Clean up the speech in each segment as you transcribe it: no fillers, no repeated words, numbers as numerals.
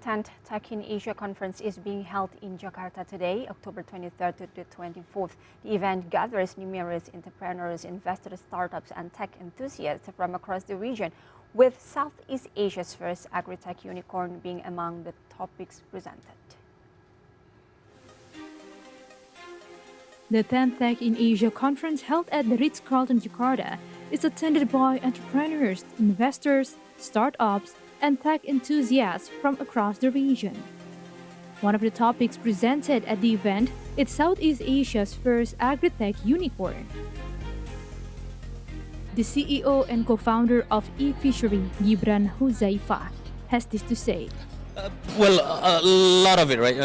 10th Tech in Asia conference is being held in Jakarta today, October 23rd to the 24th. The event gathers numerous entrepreneurs, investors, startups, and tech enthusiasts from across the region, with Southeast Asia's first Agritech unicorn being among the topics presented. The 10th Tech in Asia conference held at the Ritz-Carlton Jakarta is attended by entrepreneurs, investors, startups, and tech enthusiasts from across the region. One of the topics presented at the event is Southeast Asia's first Agritech unicorn. The CEO and co-founder of eFishery, Gibran Huzaifa, has this to say. A lot of it, right?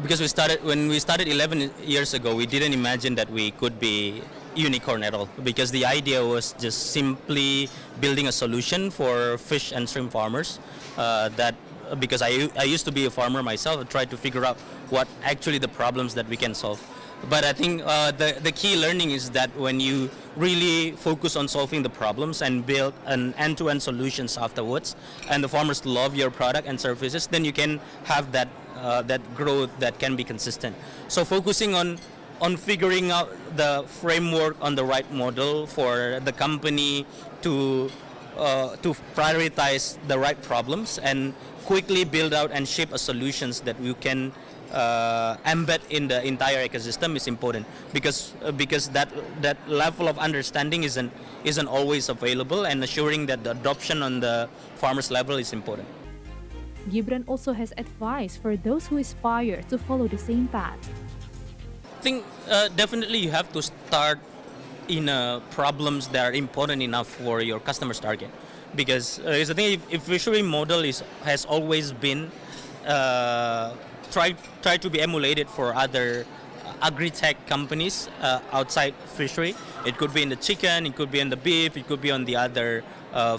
Because when we started 11 years ago, we didn't imagine that we could be unicorn at all, because the idea was just simply building a solution for fish and shrimp farmers. Because I used to be a farmer myself, I tried to figure out what actually the problems that we can solve. But I think the key learning is that when you really focus on solving the problems and build an end-to-end solutions afterwards, and the farmers love your product and services, then you can have that growth that can be consistent. So focusing on figuring out the framework on the right model for the company to prioritize the right problems and quickly build out and shape a solutions that we can embed in the entire ecosystem is important, because that level of understanding isn't always available, and assuring that the adoption on the farmers level is important. Gibran also has advice for those who aspire to follow the same path. I think definitely you have to start in problems that are important enough for your customers target, because I think if fishery model has always been try to be emulated for other agri-tech companies outside fishery. It could be in the chicken, it could be in the beef, it could be on the other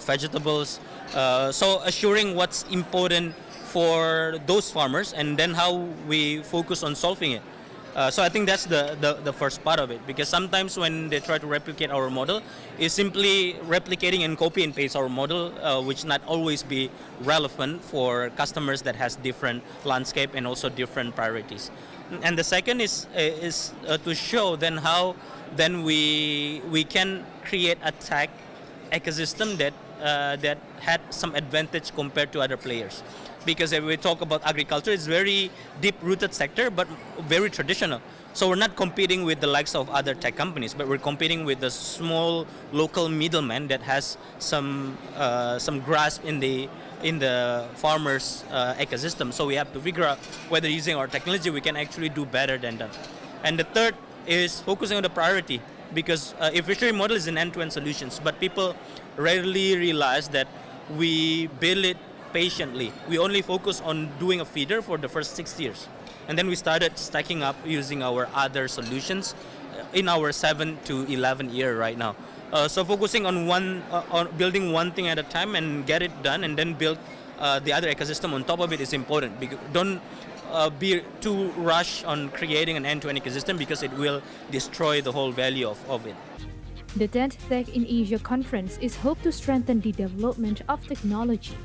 vegetables. So assuring what's important for those farmers, and then how we focus on solving it. So I think that's the first part of it, because sometimes when they try to replicate our model, it's simply replicating and copy and paste our model, which not always be relevant for customers that has different landscape and also different priorities. And the second is to show then how then we can create a tech ecosystem that had some advantage compared to other players. Because if we talk about agriculture, it's very deep-rooted sector, but very traditional. So we're not competing with the likes of other tech companies, but we're competing with the small local middleman that has some grasp in the farmers' ecosystem. So we have to figure out whether using our technology we can actually do better than them. And the third is focusing on the priority, because if fishery model is an end-to-end solutions, but people rarely realize that we build it patiently. We only focus on doing a feeder for the first 6 years, and then we started stacking up using our other solutions in our 7 to 11 year right now. So focusing on building one thing at a time and get it done, and then build the other ecosystem on top of it is important. Because don't be too rushed on creating an end-to-end ecosystem, because it will destroy the whole value of it. The 10th Tech in Asia conference is hoped to strengthen the development of technology